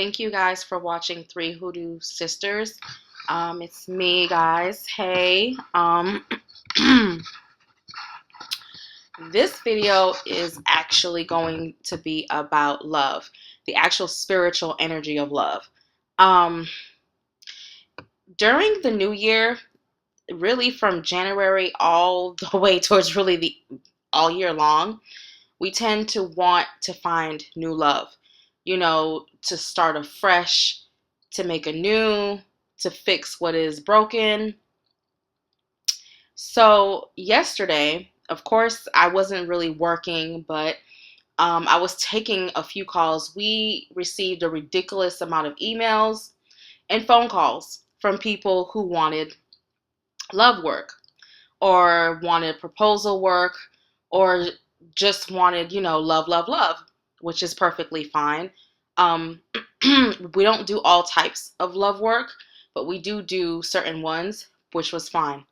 Thank you guys for watching Three Hoodoo Sisters. It's me, guys. Hey. This video is actually going to be about love, the actual spiritual energy of love. Um, During the new year, really from January all the way towards really the all year long, we tend to want to find new love, to start afresh, to make anew, to fix what is broken. So, yesterday, of course, I wasn't really working, but I was taking a few calls. We received a ridiculous amount of emails and phone calls from people who wanted love work or wanted proposal work or just wanted, love, love, love, which is perfectly fine. Um, we don't do all types of love work, but we do certain ones, which was fine.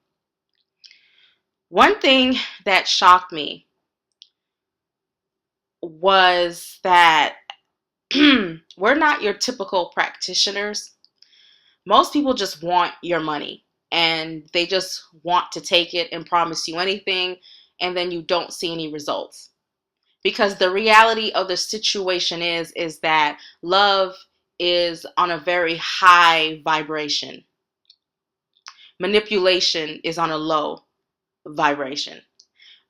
One thing that shocked me was that we're not your typical practitioners. Most people just want your money and they just want to take it and promise you anything, and then you don't see any results. Because the reality of the situation is that love is on a very high vibration. Manipulation is on a low vibration,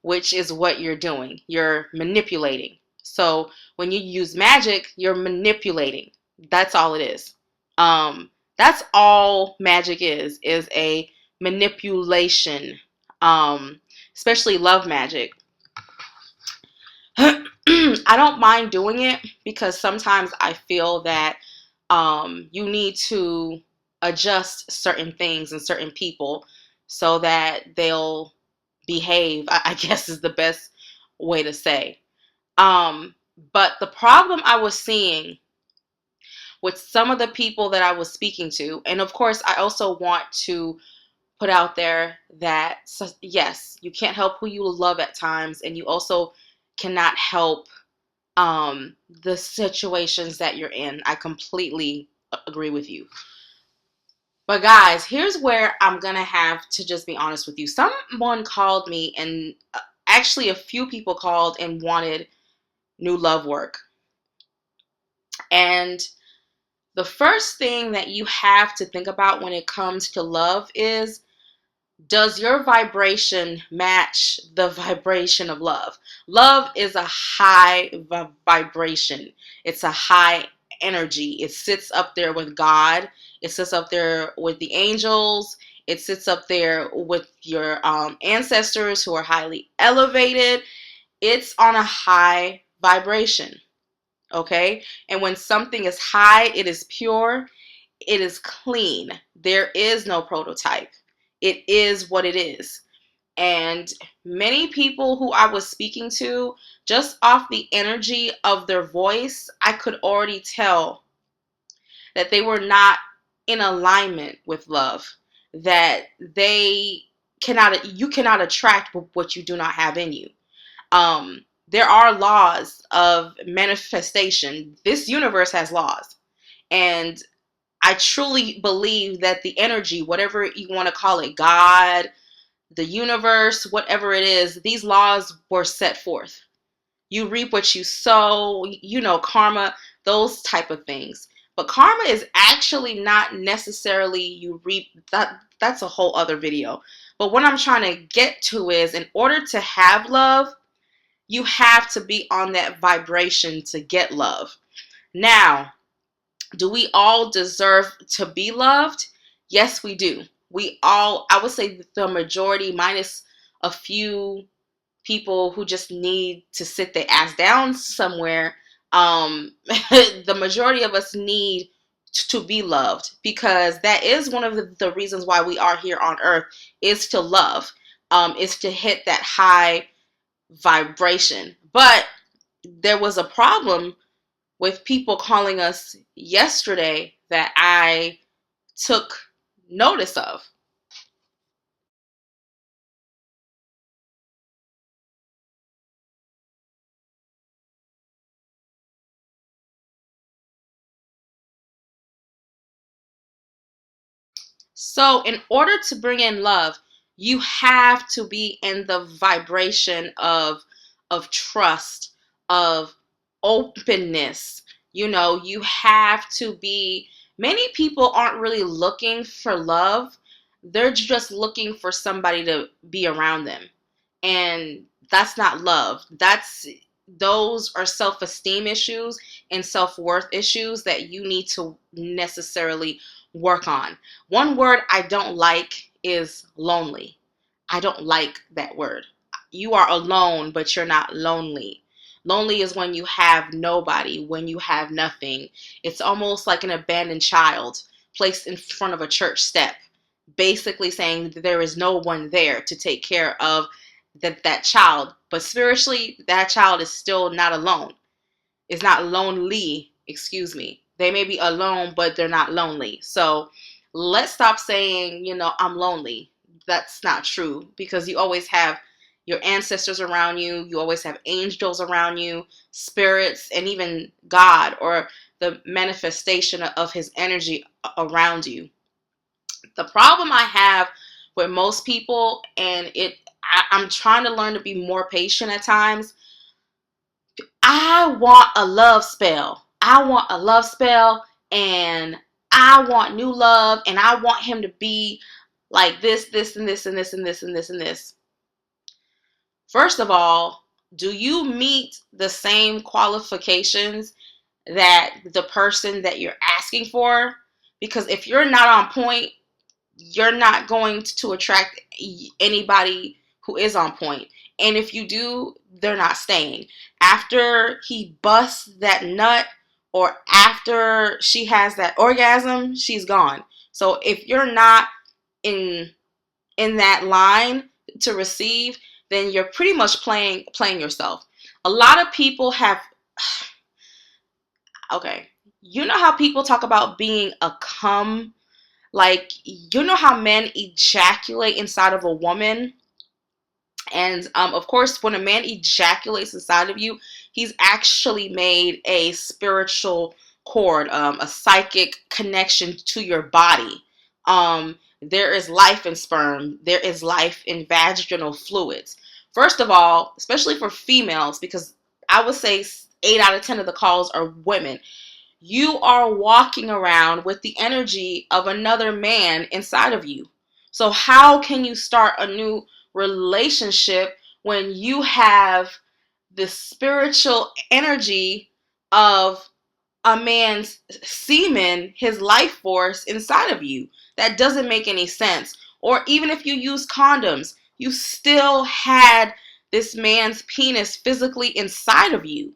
which is what you're doing. You're manipulating. So when you use magic, you're manipulating. That's all it is. That's all magic is a manipulation. Especially love magic. I don't mind doing it because sometimes I feel that you need to adjust certain things and certain people so that they'll behave, I guess is the best way to say. But the problem I was seeing with some of the people that I was speaking to, and of course, I also want to put out there that, yes, you can't help who you love at times, and you also cannot help the situations that you're in. I completely agree with you. But guys, here's where I'm gonna have to just be honest with you. Someone called me, and actually a few people called and wanted new love work. And the first thing that you have to think about when it comes to love is, does your vibration match the vibration of love? Love is a high vibration. It's a high energy. It sits up there with God. It sits up there with the angels. It sits up there with your ancestors who are highly elevated. It's on a high vibration. Okay? And when something is high, it is pure, it is clean. There is no prototype. It is what it is. And many people who I was speaking to, just off the energy of their voice, I could already tell that they were not in alignment with love, that you cannot attract what you do not have in you. There are laws of manifestation. This universe has laws. And I truly believe that the energy, whatever you want to call it, God, the universe, whatever it is, these laws were set forth. You reap what you sow, karma, those type of things. But karma is actually not necessarily you reap that. That's a whole other video. But what I'm trying to get to is, in order to have love, you have to be on that vibration to get love. Now, do we all deserve to be loved? Yes, we do. We all, I would say the majority, minus a few people who just need to sit their ass down somewhere, the majority of us need to be loved, because that is one of the reasons why we are here on earth, is to love, is to hit that high vibration. But there was a problem with people calling us yesterday that I took notice of. So, in order to bring in love, you have to be in the vibration of trust, of openness. You have to be. Many people aren't really looking for love. They're just looking for somebody to be around them. And that's not love. Those are self-esteem issues and self-worth issues that you need to necessarily work on. One word I don't like is lonely. I don't like that word. You are alone, but you're not lonely. Lonely is when you have nobody, when you have nothing. It's almost like an abandoned child placed in front of a church step, basically saying that there is no one there to take care of that child. But spiritually, that child is still not alone. It's not lonely, excuse me. They may be alone, but they're not lonely. So let's stop saying, I'm lonely. That's not true, because you always have your ancestors around you. You always have angels around you, spirits, and even God, or the manifestation of his energy around you. The problem I have with most people, and I'm trying to learn to be more patient at times. I want a love spell. I want a love spell, and I want new love, and I want him to be like this, and this, and this, and this, and this, and this. First of all, do you meet the same qualifications that the person that you're asking for? Because if you're not on point, you're not going to attract anybody who is on point. And if you do, they're not staying. After he busts that nut, or after she has that orgasm, she's gone. So if you're not in that line to receive, then you're pretty much playing yourself. A lot of people have okay. You know how people talk about being a cum? Like, how men ejaculate inside of a woman? And of course, when a man ejaculates inside of you, he's actually made a spiritual cord, a psychic connection to your body. There is life in sperm. There is life in vaginal fluids. First of all, especially for females, because I would say 8 out of 10 of the calls are women. You are walking around with the energy of another man inside of you. So how can you start a new relationship when you have the spiritual energy of a man's semen, his life force inside of you? That doesn't make any sense. Or even if you use condoms, you still had this man's penis physically inside of you.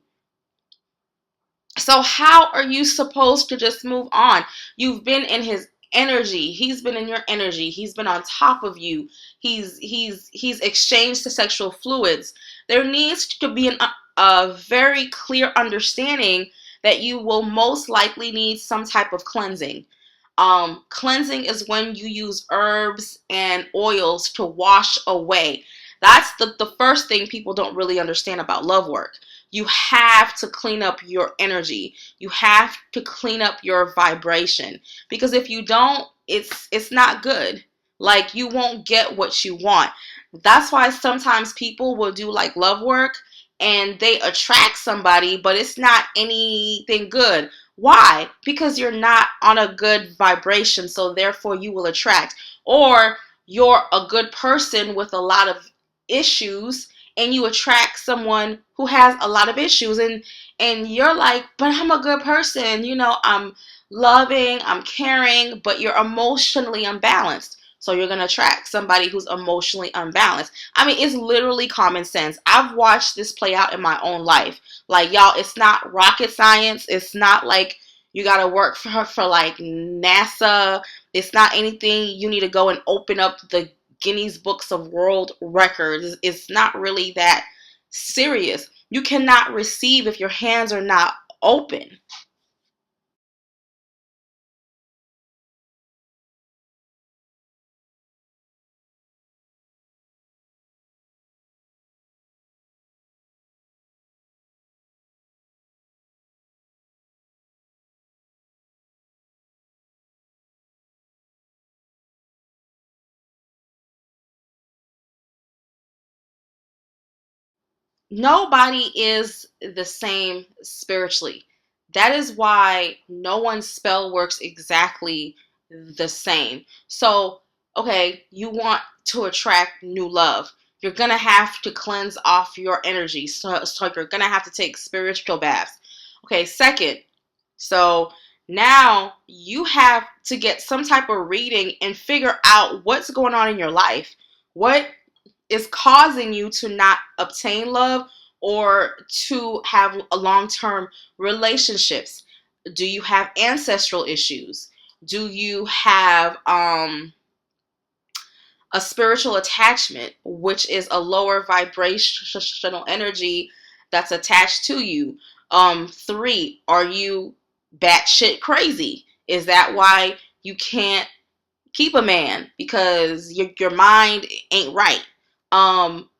So how are you supposed to just move on? You've been in his energy. He's been in your energy. He's been on top of you. He's exchanged the sexual fluids. There needs to be a very clear understanding that you will most likely need some type of cleansing. Cleansing is when you use herbs and oils to wash away. That's the first thing people don't really understand about love work. You have to clean up your energy. You have to clean up your vibration. Because if you don't, it's not good. Like, you won't get what you want. That's why sometimes people will do like love work and they attract somebody, but it's not anything good. Why? Because you're not on a good vibration, so therefore you will attract. Or you're a good person with a lot of issues, and you attract someone who has a lot of issues, and you're like, but I'm a good person, I'm loving, I'm caring, but you're emotionally unbalanced. So you're going to attract somebody who's emotionally unbalanced. I mean, it's literally common sense. I've watched this play out in my own life. Like, y'all, it's not rocket science. It's not like you got to work for like NASA. It's not anything you need to go and open up the Guinness Books of World Records. It's not really that serious. You cannot receive if your hands are not open. nobody is the same spiritually. That is why no one's spell works exactly the same. So, okay, you want to attract new love. You're going to have to cleanse off your energy. So you're going to have to take spiritual baths. Okay, second, so now you have to get some type of reading and figure out what's going on in your life. What is causing you to not obtain love or to have a long-term relationships? Do you have ancestral issues? Do you have a spiritual attachment, which is a lower vibrational energy that's attached to you? Three, are you batshit crazy? Is that why you can't keep a man because your mind ain't right?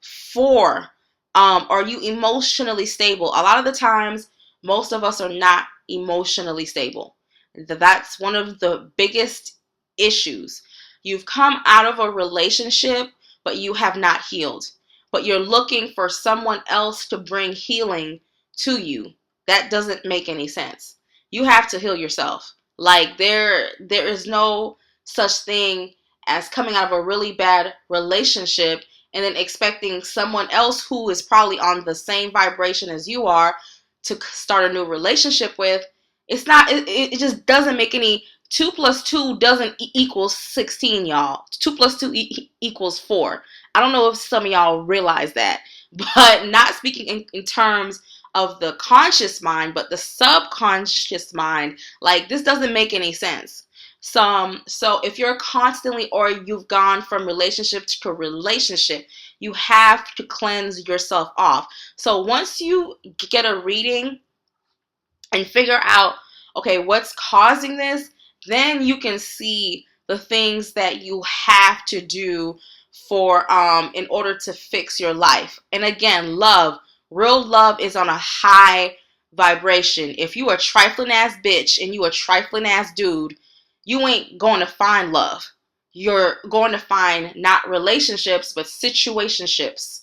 Four, are you emotionally stable? A lot of the times, most of us are not emotionally stable. That's one of the biggest issues. You've come out of a relationship, but you have not healed. But you're looking for someone else to bring healing to you. That doesn't make any sense. You have to heal yourself. Like there is no such thing as coming out of a really bad relationship and then expecting someone else who is probably on the same vibration as you are to start a new relationship with. It's not, it just doesn't make any. 2 plus 2 doesn't equal 16, y'all. 2 plus 2 equals 4. I don't know if some of y'all realize that, but not speaking in terms of the conscious mind, but the subconscious mind. Like, this doesn't make any sense. So if you're constantly, or you've gone from relationship to relationship, you have to cleanse yourself off. So once you get a reading and figure out, okay, what's causing this, then you can see the things that you have to do for in order to fix your life. And again, love, real love is on a high vibration. If you a trifling ass bitch and you a trifling ass dude, you ain't going to find love. You're going to find not relationships, but situationships,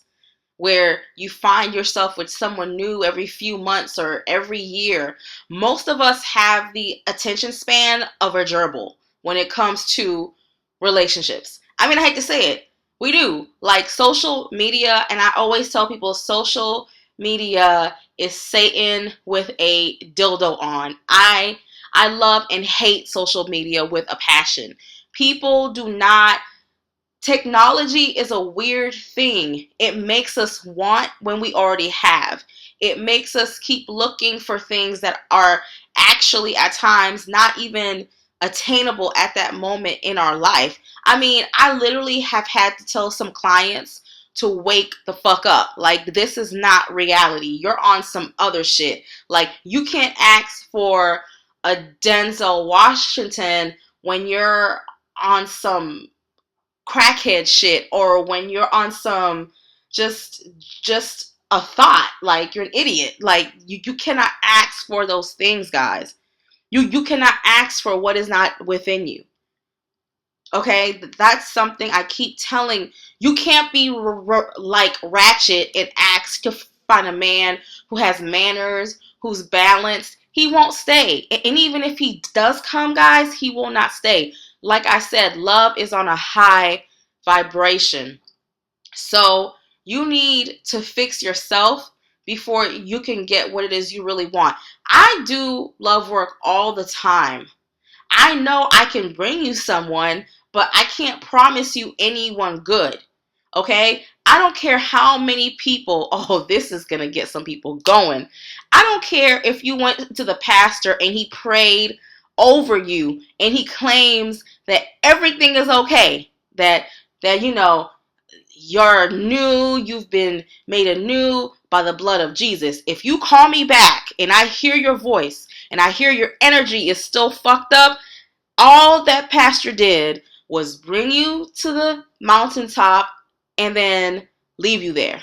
where you find yourself with someone new every few months or every year. Most of us have the attention span of a gerbil when it comes to relationships. I mean, I hate to say it. We do. Like social media, and I always tell people social media is Satan with a dildo on. I love and hate social media with a passion. People do not. Technology is a weird thing. It makes us want when we already have. It makes us keep looking for things that are actually at times not even attainable at that moment in our life. I mean, I literally have had to tell some clients to wake the fuck up. Like, this is not reality. You're on some other shit. Like, you can't ask for a Denzel Washington when you're on some crackhead shit, or when you're on some just a thought. Like, you're an idiot. Like, you cannot ask for those things, guys. You cannot ask for what is not within you. Okay, that's something I keep telling. You can't be like ratchet and ask to find a man who has manners, who's balanced. He won't stay. And even if he does come, guys, he will not stay. Like I said, love is on a high vibration. So you need to fix yourself before you can get what it is you really want. I do love work all the time. I know I can bring you someone, but I can't promise you anyone good. Okay? I don't care how many people, oh, this is going to get some people going. I don't care if you went to the pastor and he prayed over you and he claims that everything is okay, that you're new, you've been made anew by the blood of Jesus. If you call me back and I hear your voice and I hear your energy is still fucked up, all that pastor did was bring you to the mountaintop and then leave you there.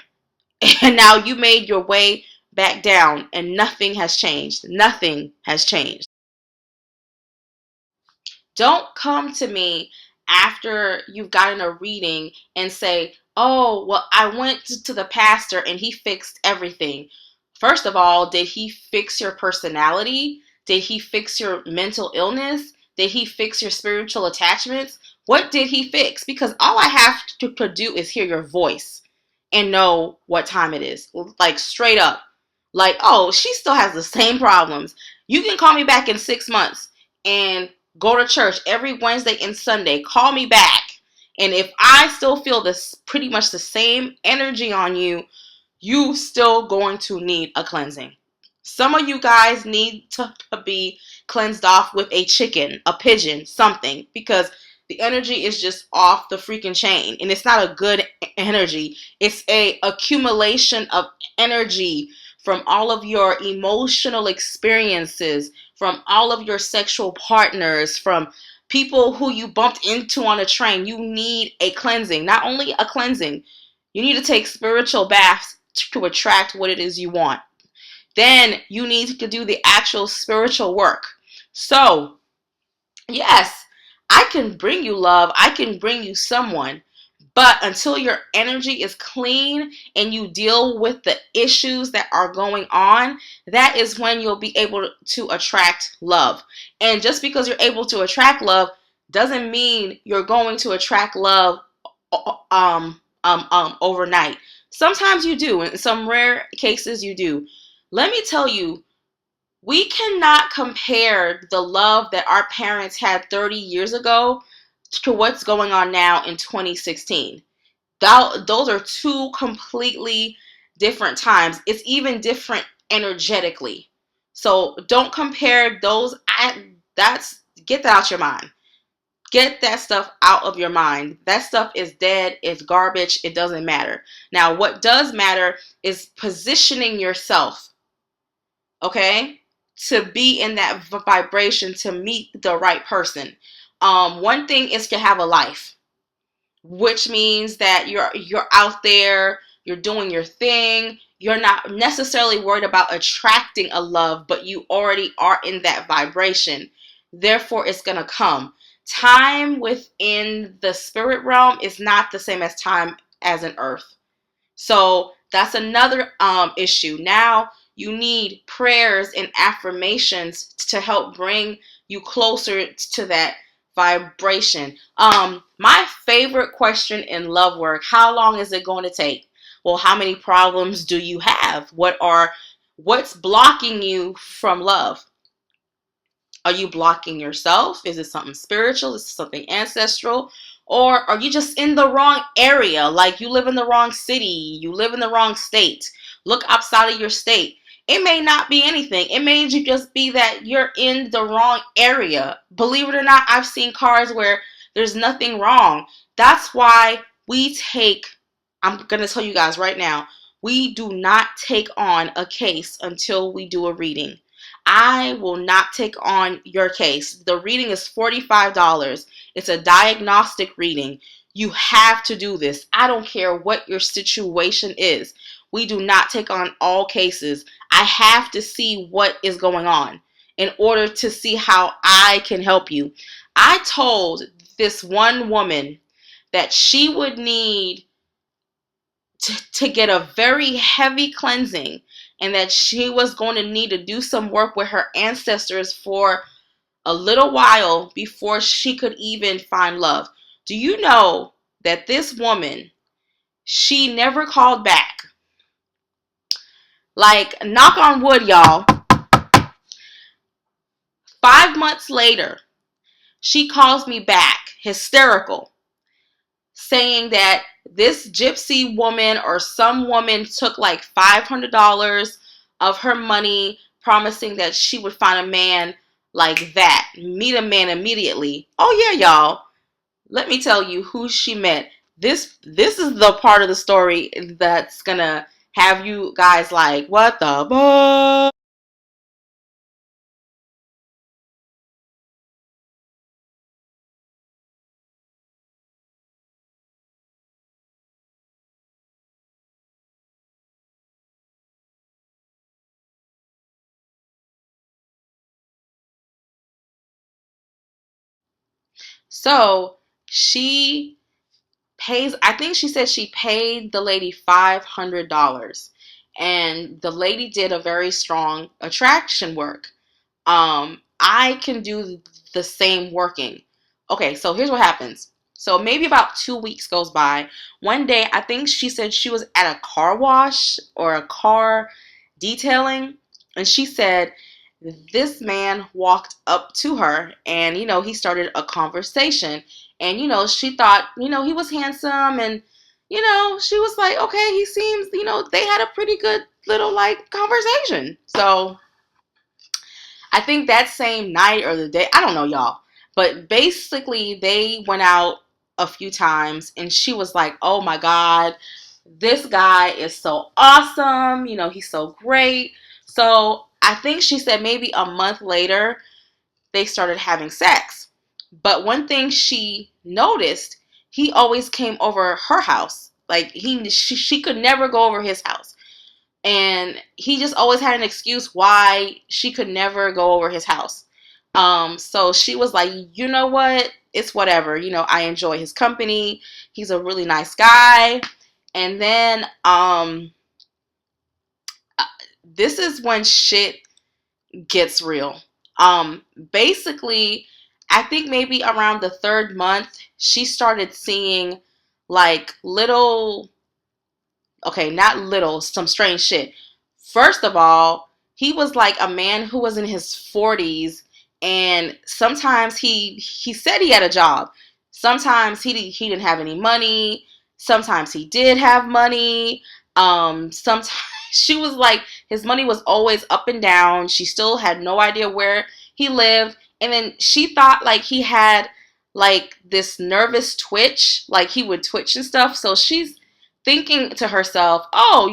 And now you made your way back down and nothing has changed. Nothing has changed. Don't come to me after you've gotten a reading and say, oh, well, I went to the pastor and he fixed everything. First of all, did he fix your personality? Did he fix your mental illness? Did he fix your spiritual attachments? What did he fix? Because all I have to do is hear your voice and know what time it is. Like, straight up. Like, oh, she still has the same problems. You can call me back in 6 months and go to church every Wednesday and Sunday. Call me back. And if I still feel this pretty much the same energy on you, you still going to need a cleansing. Some of you guys need to be cleansed off with a chicken, a pigeon, something, because the energy is just off the freaking chain. And it's not a good energy. It's a accumulation of energy from all of your emotional experiences, from all of your sexual partners, from people who you bumped into on a train. You need a cleansing. Not only a cleansing, you need to take spiritual baths to attract what it is you want. Then you need to do the actual spiritual work. So, yes, I can bring you love, I can bring you someone, but until your energy is clean and you deal with the issues that are going on, that is when you'll be able to attract love. And just because you're able to attract love doesn't mean you're going to attract love overnight. Sometimes you do. In some rare cases, you do. Let me tell you, we cannot compare the love that our parents had 30 years ago to what's going on now in 2016. Those are two completely different times. It's even different energetically. So don't compare those. That's Get that out your mind. Get that stuff out of your mind. That stuff is dead. It's garbage. It doesn't matter. Now, what does matter is positioning yourself, okay, to be in that vibration to meet the right person. One thing is to have a life, which means that you're out there, you're doing your thing. You're not necessarily worried about attracting a love, but you already are in that vibration. Therefore, it's going to come. Time within the spirit realm is not the same as time as in earth. So that's another issue. Now you need prayers and affirmations to help bring you closer to that vibration. My favorite question in love work: how long is it going to take? Well, how many problems do you have? What's blocking you from love? Are you blocking yourself? Is it something spiritual? Is it something ancestral? Or are you just in the wrong area? Like, you live in the wrong city, you live in the wrong state. Look outside of your state. It may not be anything. It may just be that you're in the wrong area. Believe it or not, I've seen cars where there's nothing wrong. That's why I'm going to tell you guys right now, we do not take on a case until we do a reading. I will not take on your case. The reading is $45. It's a diagnostic reading. You have to do this. I don't care what your situation is. We do not take on all cases. I have to see what is going on in order to see how I can help you. I told this one woman that she would need to get a very heavy cleansing, and that she was going to need to do some work with her ancestors for a little while before she could even find love. Do you know that this woman, she never called back? Like, knock on wood, y'all. 5 months later, she calls me back, hysterical, saying that this gypsy woman or some woman took like $500 of her money, promising that she would find a man like that, meet a man immediately. Oh yeah, y'all. Let me tell you who she met. This is the part of the story that's gonna have you guys like, what the fuck? So she I think she said she paid the lady $500, and the lady did a very strong attraction work. I can do the same working. Okay, so here's what happens. So maybe about 2 weeks goes by. One day, I think she said she was at a car wash or a car detailing, and she said this man walked up to her, and he started a conversation, and she thought he was handsome, and she was like, okay, he seems, they had a pretty good little like conversation. So I think that same night or the day, I don't know, y'all. But basically, they went out a few times, and she was like, oh my God, this guy is so awesome. He's so great. So I think she said maybe a month later, they started having sex. But one thing she noticed, he always came over her house. Like, she could never go over his house. And he just always had an excuse why she could never go over his house. So she was like, you know what? It's whatever. I enjoy his company. He's a really nice guy. And then this is when shit gets real. Basically, I think maybe around the third month, she started seeing like little, okay, not little, some strange shit. First of all, he was like a man who was in his 40s, and sometimes he said he had a job. Sometimes he didn't have any money. Sometimes he did have money. Sometimes she was like, his money was always up and down. She still had no idea where he lived. And then she thought like he had like this nervous twitch, like he would twitch and stuff. So she's thinking to herself, oh,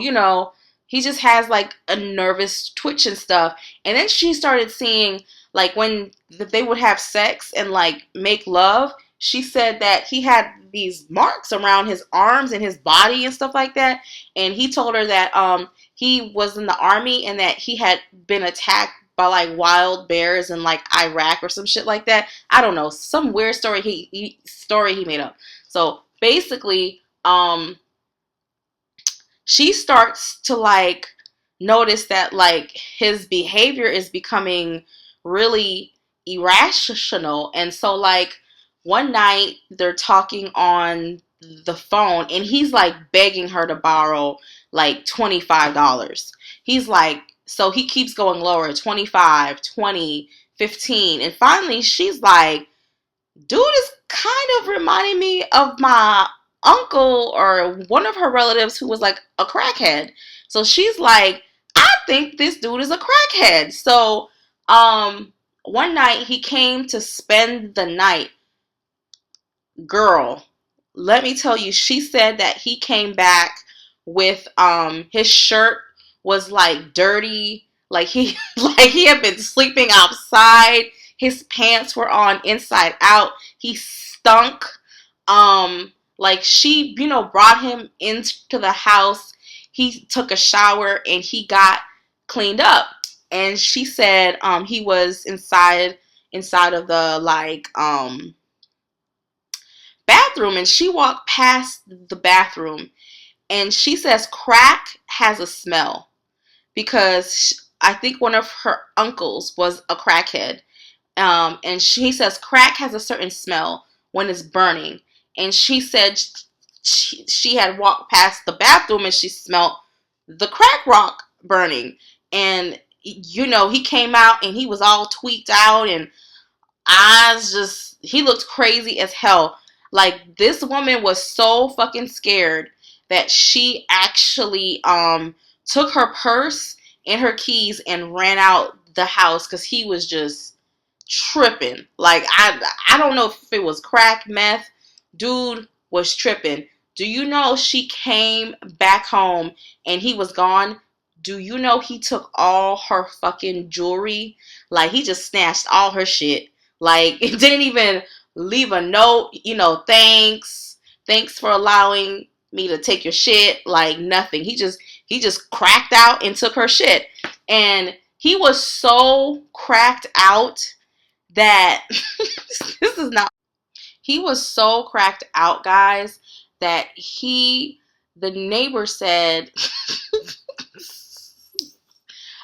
he just has like a nervous twitch and stuff. And then she started seeing like when they would have sex and like make love, she said that he had these marks around his arms and his body and stuff like that. And he told her that he was in the army and that he had been attacked by like wild bears in like Iraq or some shit like that. I don't know, some weird story he made up. So basically, she starts to like notice that like his behavior is becoming really irrational. And so like one night they're talking on the phone, and he's like begging her to borrow like $25. He's like, so he keeps going lower, 25, 20, 15, and finally she's like, dude is kind of reminding me of my uncle or one of her relatives who was like a crackhead. So she's like, I think this dude is a crackhead. So one night he came to spend the night. Girl, let me tell you, she said that he came back with his shirt was like dirty, like he like he had been sleeping outside. His pants were on inside out. He stunk. Like she, brought him into the house. He took a shower and he got cleaned up. And she said he was inside of the like bathroom, and she walked past the bathroom, and she says crack has a smell because I think one of her uncles was a crackhead. And she says crack has a certain smell when it's burning. And she said she had walked past the bathroom and she smelled the crack rock burning. And, he came out and he was all tweaked out, and he looked crazy as hell. Like, this woman was so fucking scared that she actually took her purse and her keys and ran out the house because he was just tripping. Like, I don't know if it was crack, meth. Dude was tripping. Do you know she came back home and he was gone? Do you know he took all her fucking jewelry? Like, he just snatched all her shit. Like, it didn't even leave a note, thanks for allowing me to take your shit. Like, nothing. He just cracked out and took her shit. And he was so cracked out that this is not. He was so cracked out, guys, that the neighbor said,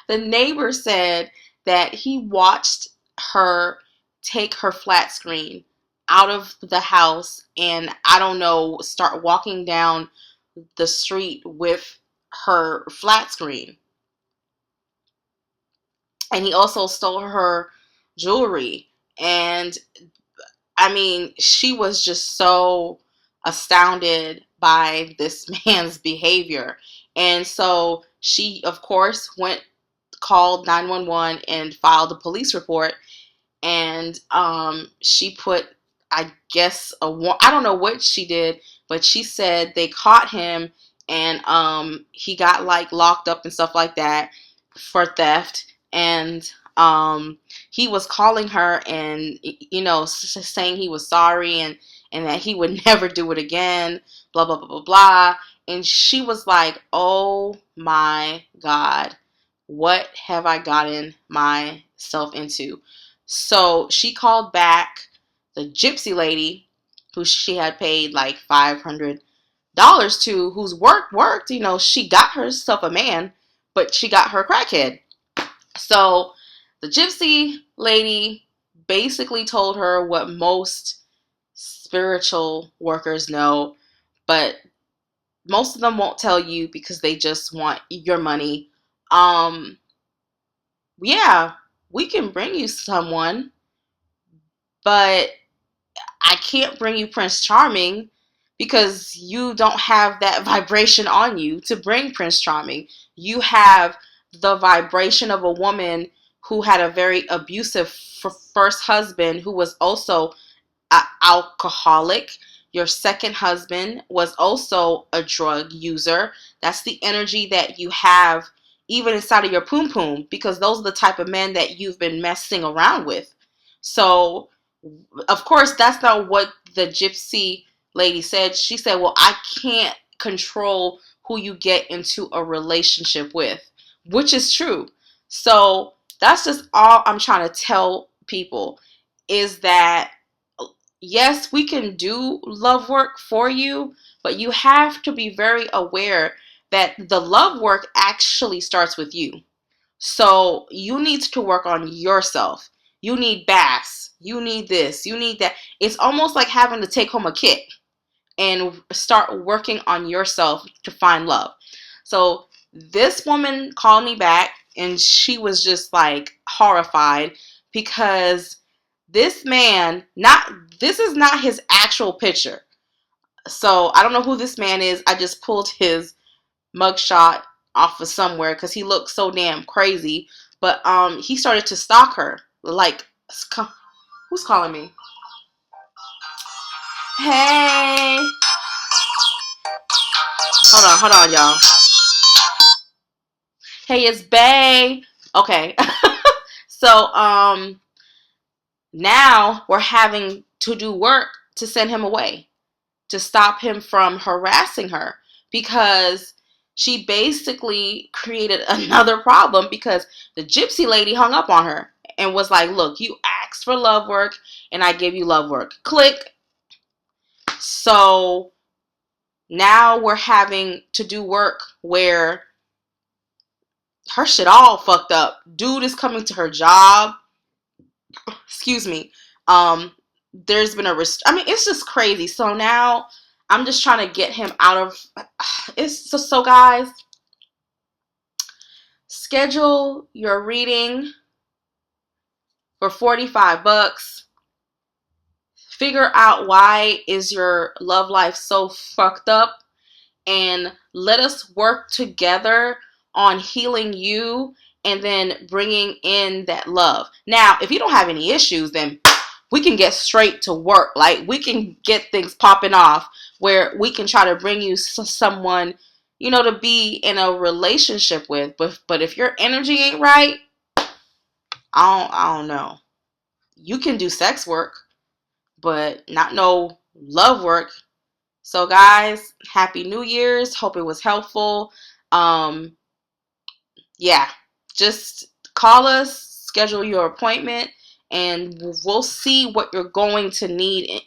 the neighbor said that he watched her take her flat screen out of the house and, I don't know, start walking down the street with her flat screen. And he also stole her jewelry. And I mean, she was just so astounded by this man's behavior. And so she, of course, called 911 and filed a police report. And she put, I guess, I don't know what she did, but she said they caught him, and he got like locked up and stuff like that for theft. And he was calling her and, you know, saying he was sorry, and that he would never do it again, blah blah blah blah blah. And she was like, oh my God, what have I gotten myself into? So she called back the gypsy lady who she had paid like $500 to, whose worked. You know, she got herself a man, but she got her crackhead. So the gypsy lady basically told her what most spiritual workers know, but most of them won't tell you because they just want your money. Yeah, we can bring you someone, but I can't bring you Prince Charming because you don't have that vibration on you to bring Prince Charming. You have the vibration of a woman who had a very abusive first husband who was also an alcoholic. Your second husband was also a drug user. That's the energy that you have even inside of your poom poom, because those are the type of men that you've been messing around with. So, of course, that's not what the gypsy lady said. She said, well, I can't control who you get into a relationship with, which is true. So that's just all I'm trying to tell people, is that yes, we can do love work for you, but you have to be very aware that the love work actually starts with you. So you need to work on yourself. You need baths. You need this. You need that. It's almost like having to take home a kit and start working on yourself to find love. So this woman called me back and she was just like horrified because this man, this is not his actual picture. So I don't know who this man is. I just pulled his mugshot off of somewhere because he looked so damn crazy. But he started to stalk her. Like, who's calling me? Hey, hold on, y'all. Hey, it's Bay. Okay. So now we're having to do work to send him away, to stop him from harassing her, because she basically created another problem because the gypsy lady hung up on her and was like, look, you asked for love work and I gave you love work. Click. So now we're having to do work where her shit all fucked up. Dude is coming to her job. Excuse me. There's been I mean, it's just crazy. So now I'm just trying to get him out of it's so guys, schedule your reading for $45. Figure out why is your love life so fucked up, and let us work together on healing you and then bringing in that love. Now, if you don't have any issues, then we can get straight to work. Like, we can get things popping off where we can try to bring you someone, you know, to be in a relationship with. But if your energy ain't right, I don't know. You can do sex work, but not no love work. So guys, happy New Year's. Hope it was helpful. Um, yeah, just call us, schedule your appointment, and we'll see what you're going to need in